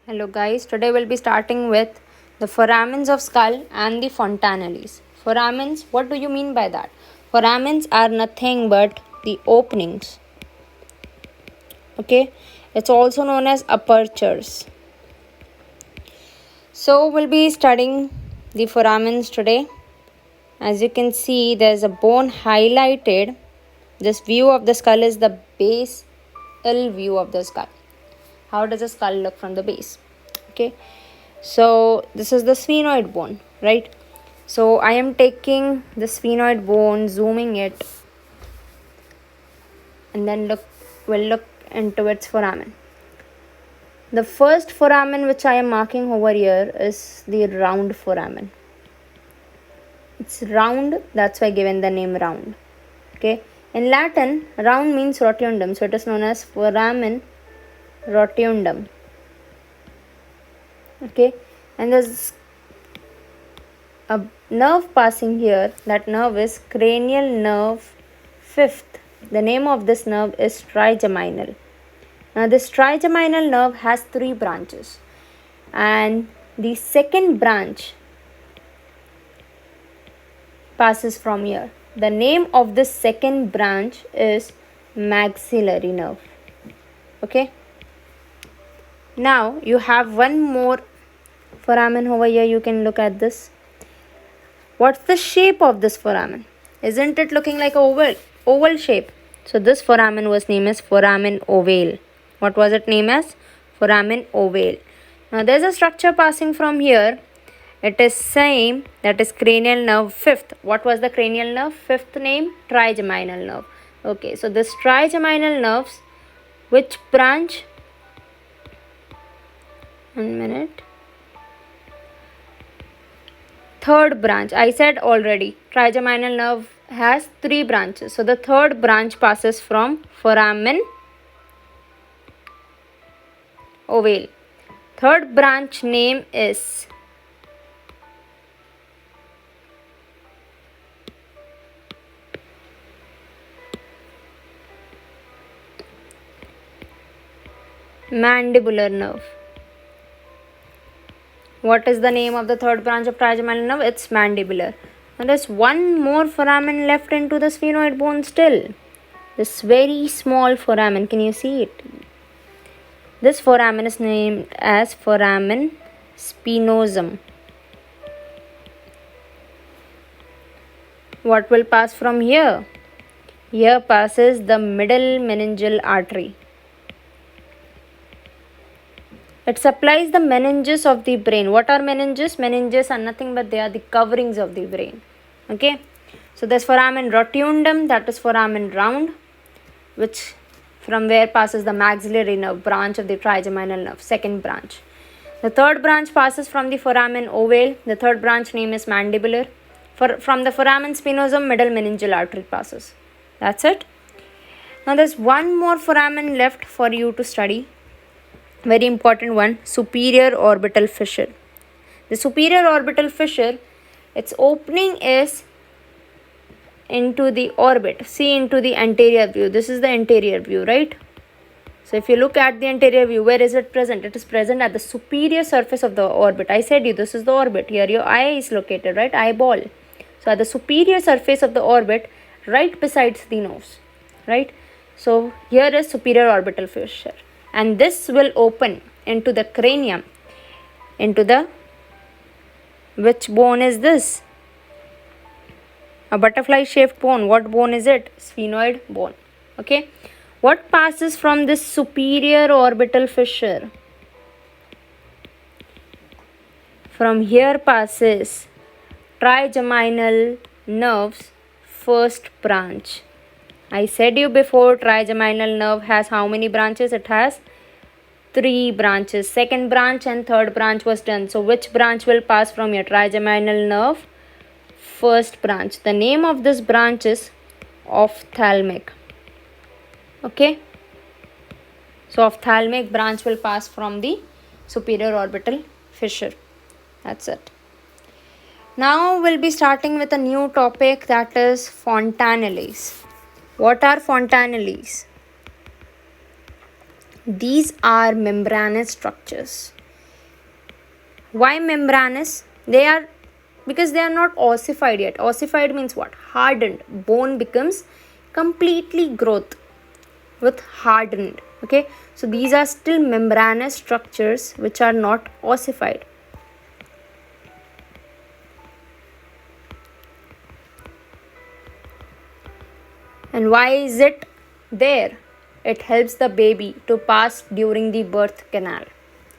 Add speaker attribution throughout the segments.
Speaker 1: Hello guys, today we'll be starting with the foramens of skull and the fontanelles. Foramens, what do you mean by that? Foramens are nothing but the openings. Okay, it's also known as apertures. So we'll be studying the foramens today. As you can see, there's a bone highlighted. This view of the skull is the basal view of the skull. How does a skull look from the base? Okay, so this is the sphenoid bone, right? So I am taking the sphenoid bone, zooming it, and then we'll look into its foramen. The first foramen which I am marking over here is the round foramen. It's round, that's why given the name round. Okay, in Latin, round means rotundum, so it is known as foramen rotundum. Okay, and there's a nerve passing here. That nerve is cranial nerve fifth. The name of this nerve is trigeminal. Now this trigeminal nerve has 3 branches, and the second branch passes from here. The name of this second branch is maxillary nerve. Okay, now you have one more foramen over here. You can look at this. What's the shape of this foramen? Isn't it looking like a oval shape? So this foramen was named as foramen ovale. What was it named as? Foramen ovale. Now there's a structure passing from here. It is same, that is cranial nerve fifth. What was the cranial nerve fifth name? Trigeminal nerve. Okay, so this trigeminal nerves, which branch? 1 minute. Third branch. I said already, trigeminal nerve has 3 branches. So the third branch passes from foramen ovale. Third branch name is mandibular nerve. What is the name of the third branch of trigeminal nerve? It's mandibular. Now there's one more foramen left into the sphenoid bone still. This very small foramen. Can you see it? This foramen is named as foramen spinosum. What will pass from here? Here passes the middle meningeal artery. It supplies the meninges of the brain. What are meninges? Meninges are nothing but they are the coverings of the brain. Okay. So there's foramen rotundum, that is foramen round, which from where passes the maxillary nerve, branch of the trigeminal nerve, second branch. The third branch passes from the foramen ovale. The third branch name is mandibular. From the foramen spinosum, middle meningeal artery passes. That's it. Now there's one more foramen left for you to study. Very important one, superior orbital fissure. The superior orbital fissure, its opening is into the orbit. See into the anterior view. This is the anterior view, right? So if you look at the anterior view, where is it present? It is present at the superior surface of the orbit. I said you, this is the orbit. Here your eye is located, right? Eyeball. So at the superior surface of the orbit, right besides the nose, right? So here is superior orbital fissure. And this will open into the cranium, into the, which bone is this? A butterfly shaped bone. What bone is it? Sphenoid bone. Okay. What passes from this superior orbital fissure? From here passes trigeminal nerve's first branch. I said you before, trigeminal nerve has how many branches? It has 3 branches. Second branch and third branch was done. So which branch will pass from your trigeminal nerve? First branch. The name of this branch is ophthalmic. Okay. So ophthalmic branch will pass from the superior orbital fissure. That's it. Now we'll be starting with a new topic, that is fontanelles. What are fontanelles? These are membranous structures. Why membranous? Because they are not ossified yet. Ossified means what? Hardened. Bone becomes completely growth with hardened. Okay, so these are still membranous structures which are not ossified. And why is it there? It helps the baby to pass during the birth canal.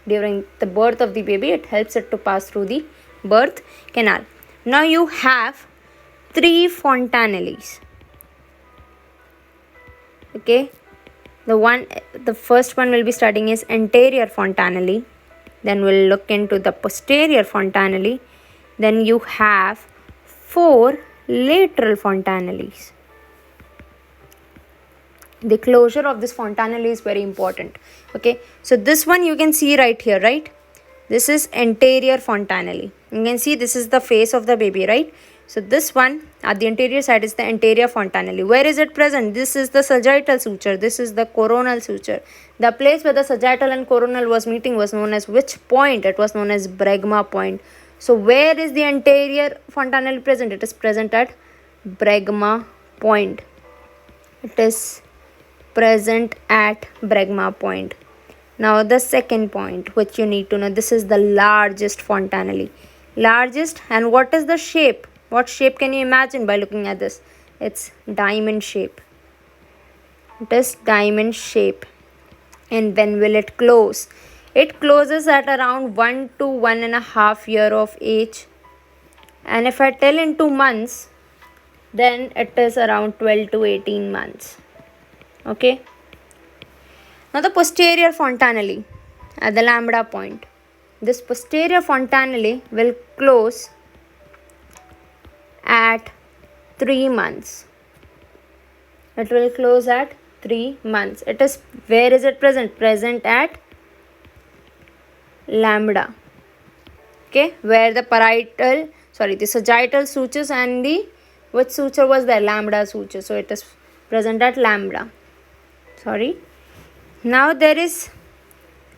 Speaker 1: During the birth of the baby, it helps it to pass through the birth canal. Now you have 3 fontanelles. Okay, the first one we'll be studying is anterior fontanelle. Then we'll look into the posterior fontanelle. Then you have 4 lateral fontanelles. The closure of this fontanelle is very important. Okay, so this one you can see right here, right? This is anterior fontanelle. You can see this is the face of the baby, right? So this one at the anterior side is the anterior fontanelle. Where is it present? This is the sagittal suture. This is the coronal suture. The place where the sagittal and coronal was meeting was known as which point? It was known as bregma point. So where is the anterior fontanelle present? It is present at bregma point. It is present at bregma point. Now the second point which you need to know, this is the largest fontanelle. Largest, and what is the shape? What shape can you imagine by looking at this? It's diamond shape. It is diamond shape. And when will it close? It closes at around 1 to 1.5 year of age. And if I tell in 2 months, then it is around 12 to 18 months. Okay. Now the posterior fontanelle at the lambda point. This posterior fontanelle will close at 3 months. It will close at 3 months. It is, where is it present? Present at lambda. Okay, where the the sagittal sutures and the, which suture was there? Lambda suture. So it is present at lambda. Now there is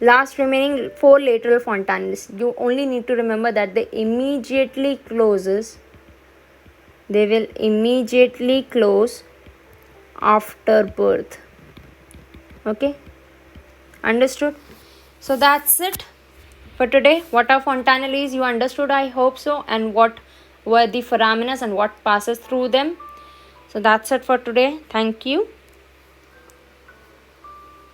Speaker 1: last remaining 4 lateral fontanelles. You only need to remember that they immediately closes. They will immediately close after birth. Okay, understood? So that's it for today. What are fontanelles? You understood, I hope so. And what were the foramens and what passes through them. So that's it for today. Thank you.